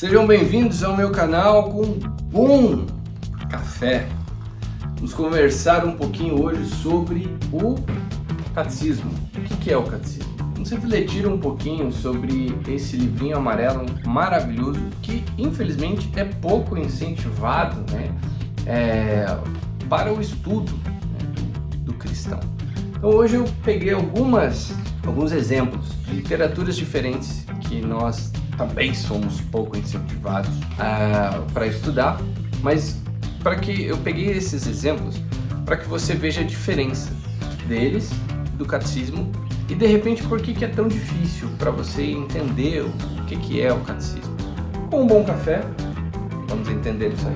Sejam bem-vindos ao meu canal com um bom café. Vamos conversar um pouquinho hoje sobre o catecismo. O que é o catecismo? Vamos refletir um pouquinho sobre esse livrinho amarelo maravilhoso que infelizmente é pouco incentivado, para o estudo, do cristão. Então hoje eu peguei alguns exemplos de literaturas diferentes que nós também somos pouco incentivados para estudar, mas eu peguei esses exemplos para que você veja a diferença deles, do catecismo, e de repente por que é tão difícil para você entender o que é o catecismo. Com um bom café, vamos entender isso aí.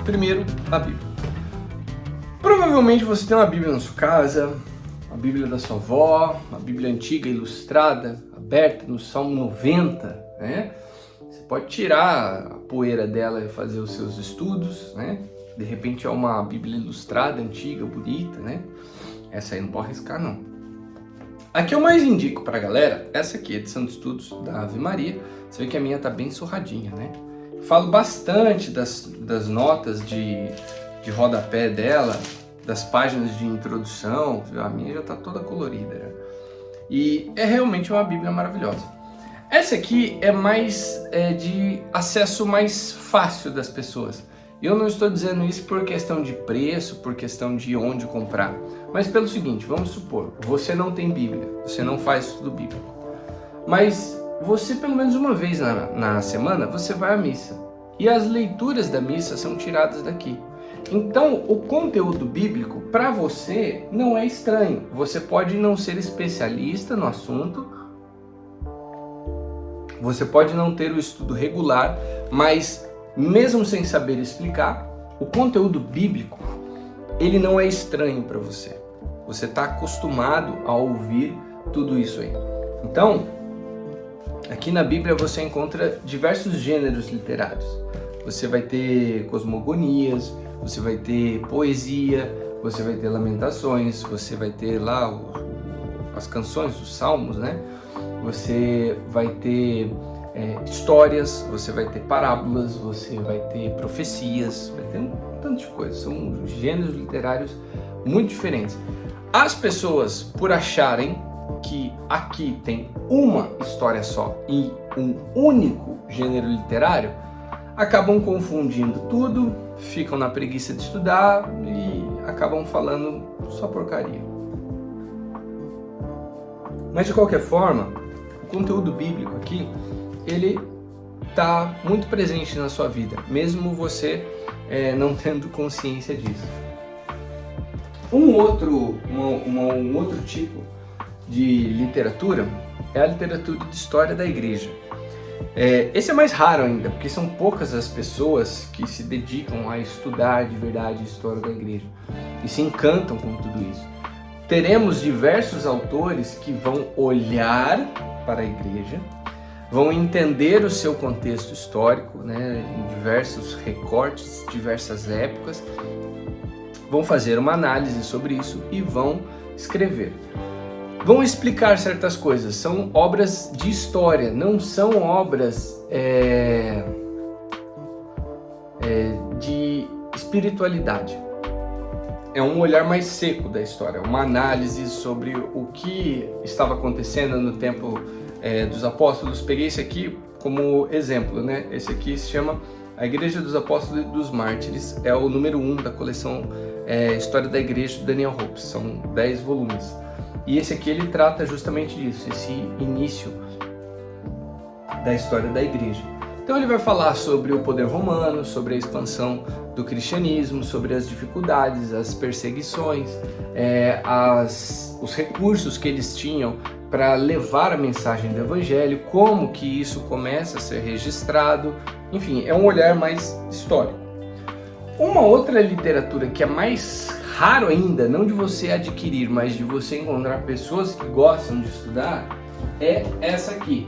Primeiro, a Bíblia. Provavelmente você tem uma Bíblia na sua casa, a Bíblia da sua avó, uma Bíblia antiga, ilustrada, aberta no Salmo 90, né? Você pode tirar a poeira dela e fazer os seus estudos, né? De repente é uma Bíblia ilustrada, antiga, bonita, né? Essa aí não pode arriscar, não. A que eu mais indico pra galera, essa aqui, edição de estudos da Ave Maria. Você vê que a minha tá bem surradinha, né? Falo bastante das notas de rodapé dela, das páginas de introdução. A minha já está toda colorida, né? E é realmente uma Bíblia maravilhosa. Essa aqui é mais de acesso mais fácil das pessoas. Eu não estou dizendo isso por questão de preço, por questão de onde comprar, mas pelo seguinte: vamos supor, você não tem Bíblia, você não faz estudo bíblico, mas você pelo menos uma vez na semana você vai à missa, e as leituras da missa são tiradas daqui. Então, o conteúdo bíblico para você não é estranho. Você pode não ser especialista no assunto, você pode não ter o estudo regular, mas mesmo sem saber explicar, o conteúdo bíblico, ele não é estranho para você. Você está acostumado a ouvir tudo isso aí. Então, aqui na Bíblia você encontra diversos gêneros literários. Você vai ter cosmogonias, você vai ter poesia, você vai ter lamentações, você vai ter lá as canções, os salmos, né? Você vai ter histórias, você vai ter parábolas, você vai ter profecias, vai ter um tanto de coisa. São gêneros literários muito diferentes. As pessoas, por acharem que aqui tem uma história só e um único gênero literário, acabam confundindo tudo, ficam na preguiça de estudar e acabam falando só porcaria. Mas de qualquer forma, o conteúdo bíblico aqui, ele está muito presente na sua vida, mesmo você não tendo consciência disso. Um outro tipo de literatura é a literatura de história da igreja. Esse é mais raro ainda, porque são poucas as pessoas que se dedicam a estudar de verdade a história da igreja e se encantam com tudo isso. Teremos diversos autores que vão olhar para a igreja, vão entender o seu contexto histórico, né, em diversos recortes, diversas épocas, vão fazer uma análise sobre isso e vão escrever. Vão explicar certas coisas, são obras de história, não são obras de espiritualidade. É um olhar mais seco da história, uma análise sobre o que estava acontecendo no tempo dos apóstolos. Peguei esse aqui como exemplo, né? Esse aqui se chama A Igreja dos Apóstolos e dos Mártires, é o número 1 da coleção História da Igreja do Daniel Hope, são 10 volumes. E esse aqui ele trata justamente disso, esse início da história da igreja. Então ele vai falar sobre o poder romano, sobre a expansão do cristianismo, sobre as dificuldades, as perseguições, os recursos que eles tinham para levar a mensagem do evangelho, como que isso começa a ser registrado, enfim, é um olhar mais histórico. Uma outra literatura que é mais raro ainda, não de você adquirir, mas de você encontrar pessoas que gostam de estudar, é essa aqui,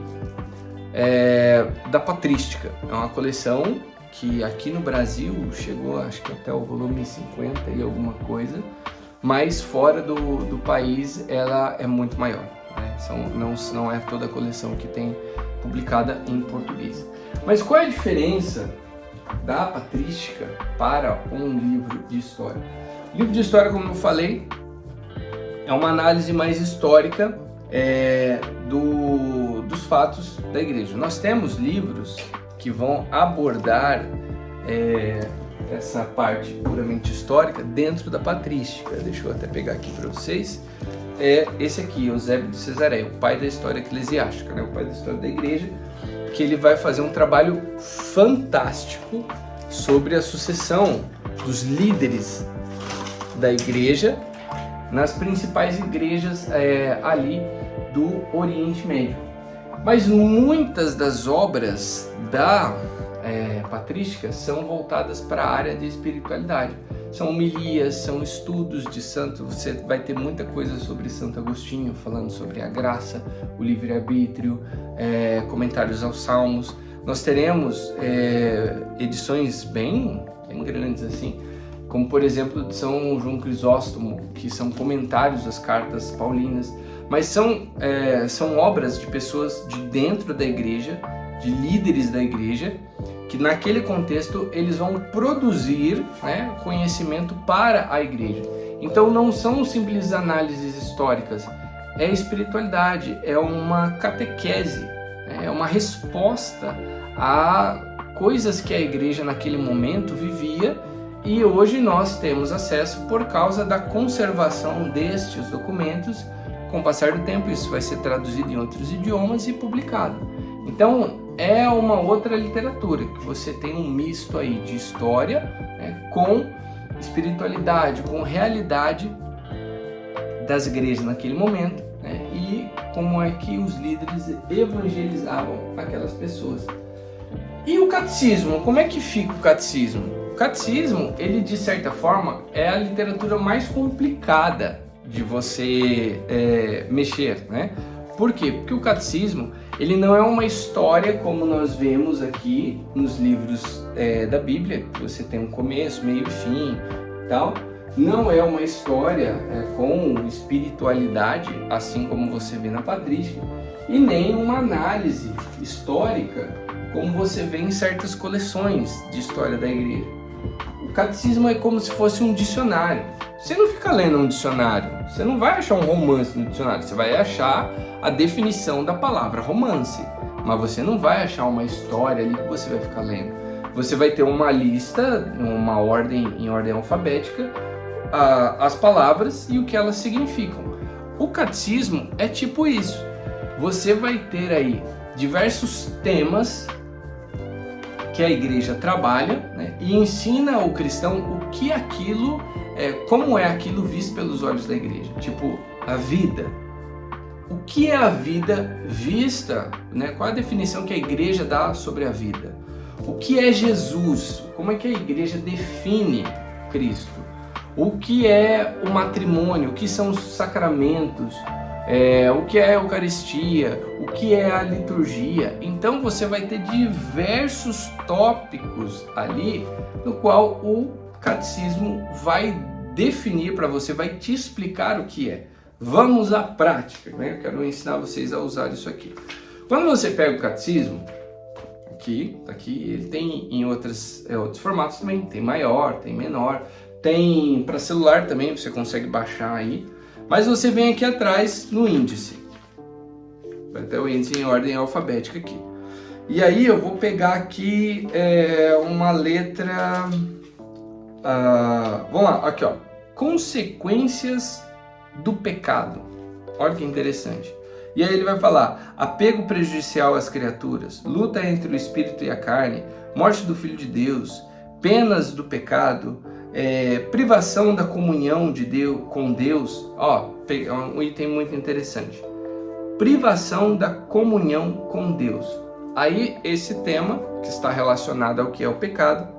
da Patrística. É uma coleção que aqui no Brasil chegou, acho que até o volume 50 e alguma coisa, mas fora do país ela é muito maior. né? Não é toda a coleção que tem publicada em português. Mas qual é a diferença da patrística para um livro de história? O livro de história, como eu falei, é uma análise mais histórica dos fatos da igreja. Nós temos livros que vão abordar essa parte puramente histórica dentro da patrística. Deixa eu até pegar aqui para vocês. Esse aqui, Eusébio de Cesareia, o pai da história eclesiástica, né? O pai da história da igreja, que ele vai fazer um trabalho fantástico sobre a sucessão dos líderes da igreja nas principais igrejas ali do Oriente Médio. Mas muitas das obras da patrística são voltadas para a área de espiritualidade. São homilias, são estudos de santo. Você vai ter muita coisa sobre Santo Agostinho, falando sobre a graça, o livre-arbítrio, comentários aos salmos. Nós teremos edições bem grandes assim, como por exemplo de São João Crisóstomo, que são comentários às cartas paulinas, mas são obras de pessoas de dentro da igreja, de líderes da igreja, que naquele contexto eles vão produzir, né, conhecimento para a igreja. Então não são simples análises históricas, é espiritualidade, é uma catequese, é uma resposta a coisas que a igreja naquele momento vivia e hoje nós temos acesso por causa da conservação destes documentos. Com o passar do tempo isso vai ser traduzido em outros idiomas e publicado. Então é uma outra literatura, que você tem um misto aí de história, né, com espiritualidade, com realidade das igrejas naquele momento, né, e como é que os líderes evangelizavam aquelas pessoas. E o catecismo, como é que fica o catecismo? O catecismo, ele de certa forma é a literatura mais complicada de você mexer, né? Por quê? Porque o catecismo, ele não é uma história como nós vemos aqui nos livros da Bíblia, que você tem um começo, meio e fim e tal. Não é uma história com espiritualidade, assim como você vê na patrística, e nem uma análise histórica, como você vê em certas coleções de história da igreja. O catecismo é como se fosse um dicionário. Você não fica lendo um dicionário, você não vai achar um romance no dicionário, você vai achar a definição da palavra romance, mas você não vai achar uma história ali que você vai ficar lendo. Você vai ter uma lista, uma ordem em ordem alfabética, as palavras e o que elas significam. O catecismo é tipo isso. Você vai ter aí diversos temas que a igreja trabalha, né, e ensina ao cristão o que aquilo como é aquilo visto pelos olhos da igreja. Tipo, a vida. O que é a vida vista, né? Qual a definição que a igreja dá sobre a vida? O que é Jesus? Como é que a igreja define Cristo? O que é o matrimônio? O que são os sacramentos? O que é a Eucaristia? O que é a liturgia? Então você vai ter diversos tópicos ali no qual o catecismo vai definir para você, vai te explicar o que é. Vamos à prática, né? Eu quero ensinar vocês a usar isso aqui. Quando você pega o catecismo, aqui, ele tem em outros formatos também, tem maior, tem menor, tem para celular também, você consegue baixar aí, mas você vem aqui atrás no índice, vai ter o índice em ordem alfabética aqui. E aí eu vou pegar aqui uma letra, vamos lá, aqui ó, consequências do pecado. Olha que interessante. E aí ele vai falar: apego prejudicial às criaturas, luta entre o espírito e a carne, morte do Filho de Deus, penas do pecado, privação da comunhão de Deus com Deus. Ó, um item muito interessante. Privação da comunhão com Deus. Aí esse tema que está relacionado ao que é o pecado,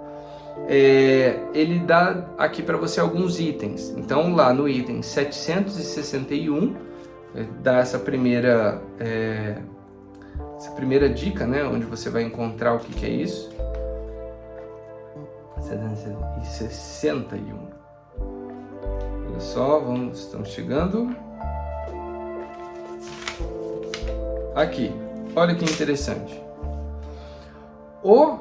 ele dá aqui para você alguns itens. Então lá no item 761 dá essa primeira dica, né, onde você vai encontrar o que é isso. 761. Olha só, estamos chegando. aqui, olha que interessante. O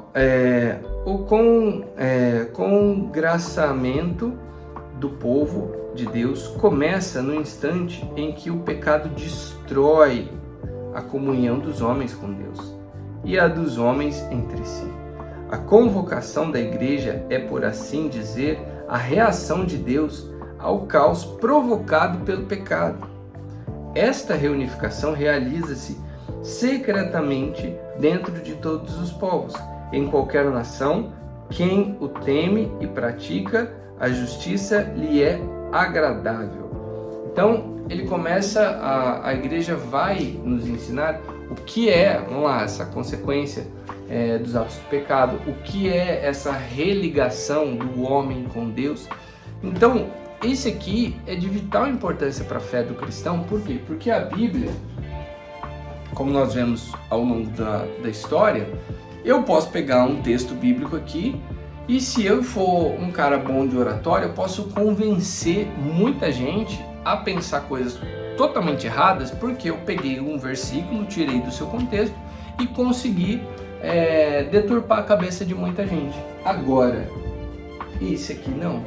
congraçamento do povo de Deus começa no instante em que o pecado destrói a comunhão dos homens com Deus e a dos homens entre si. A convocação da igreja é, por assim dizer, a reação de Deus ao caos provocado pelo pecado. Esta reunificação realiza-se secretamente dentro de todos os povos, em qualquer nação. Quem o teme e pratica a justiça lhe é agradável. Então, ele começa, a igreja vai nos ensinar o que é, vamos lá, essa consequência dos atos do pecado, o que é essa religação do homem com Deus. Então, esse aqui é de vital importância para a fé do cristão. Por quê? Porque a Bíblia, como nós vemos ao longo da história, eu posso pegar um texto bíblico aqui e, se eu for um cara bom de oratória, eu posso convencer muita gente a pensar coisas totalmente erradas, porque eu peguei um versículo, tirei do seu contexto e consegui deturpar a cabeça de muita gente. Agora, esse aqui não.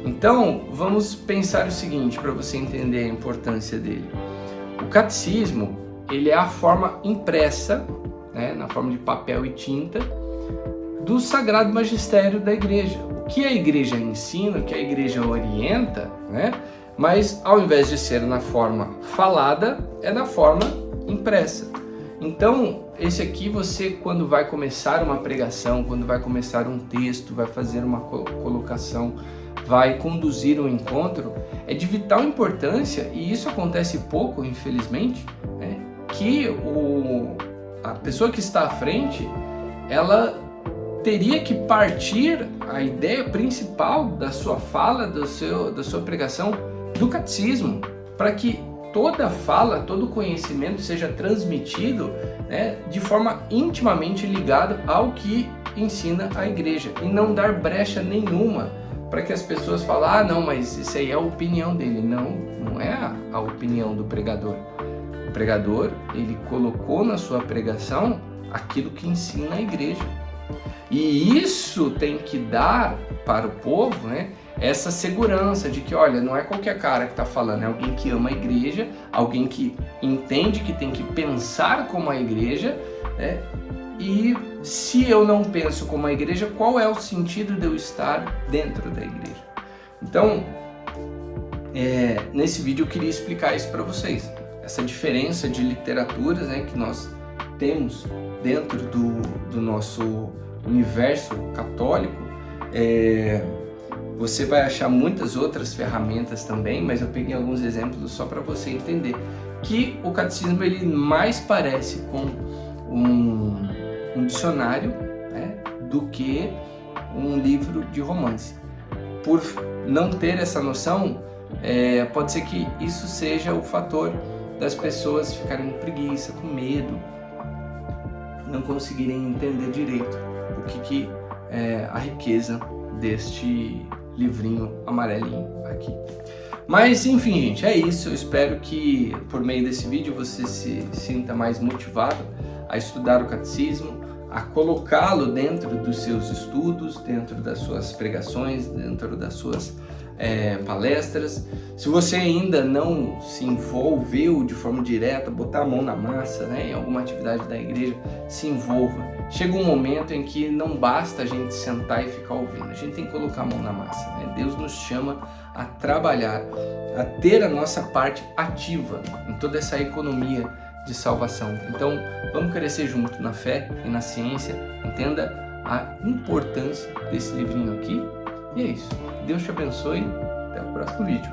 Então, vamos pensar o seguinte, para você entender a importância dele. O catecismo, ele é a forma impressa, né, na forma de papel e tinta, do sagrado magistério da igreja. O que a igreja ensina, o que a igreja orienta, né, mas ao invés de ser na forma falada, é na forma impressa. Então, esse aqui você, quando vai começar uma pregação, quando vai começar um texto, vai fazer uma colocação, vai conduzir um encontro, é de vital importância, e isso acontece pouco, infelizmente, né, que a pessoa que está à frente, ela teria que partir a ideia principal da sua fala, da sua pregação, do catecismo, para que toda fala, todo conhecimento seja transmitido, né, de forma intimamente ligada ao que ensina a igreja, e não dar brecha nenhuma para que as pessoas falem, ah, não, mas isso aí é a opinião dele. Não é a opinião do pregador. O pregador, ele colocou na sua pregação aquilo que ensina a igreja. E isso tem que dar para o povo, né, essa segurança de que, olha, não é qualquer cara que está falando, é alguém que ama a igreja, alguém que entende que tem que pensar como a igreja, né? E se eu não penso como a igreja, qual é o sentido de eu estar dentro da igreja? Então, nesse vídeo eu queria explicar isso para vocês. Essa diferença de literaturas, né, que nós temos dentro do nosso universo católico. Você vai achar muitas outras ferramentas também, mas eu peguei alguns exemplos só para você entender que o catecismo ele mais parece com um dicionário, né, do que um livro de romance. Por não ter essa noção, pode ser que isso seja o fator das pessoas ficarem com preguiça, com medo, não conseguirem entender direito o que é a riqueza deste livrinho amarelinho aqui. Mas enfim, gente, é isso. Eu espero que por meio desse vídeo você se sinta mais motivado a estudar o catecismo, a colocá-lo dentro dos seus estudos, dentro das suas pregações, dentro das suas palestras. Se você ainda não se envolveu de forma direta, botar a mão na massa, né, em alguma atividade da igreja, se envolva. Chega um momento em que não basta a gente sentar e ficar ouvindo, a gente tem que colocar a mão na massa, né? Deus nos chama a trabalhar, a ter a nossa parte ativa em toda essa economia de salvação. Então, vamos crescer junto na fé e na ciência. Entenda a importância desse livrinho aqui. E é isso. Deus te abençoe. Até o próximo vídeo.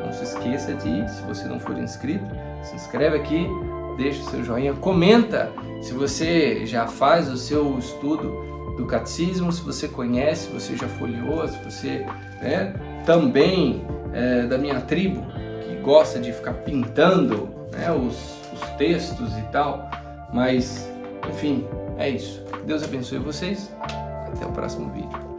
Não se esqueça de, se você não for inscrito, se inscreve aqui, deixa o seu joinha, comenta se você já faz o seu estudo do catecismo, se você conhece, se você já folheou, se você também da minha tribo, que gosta de ficar pintando, né, os textos e tal. Mas, enfim, é isso. Deus abençoe vocês. Até o próximo vídeo.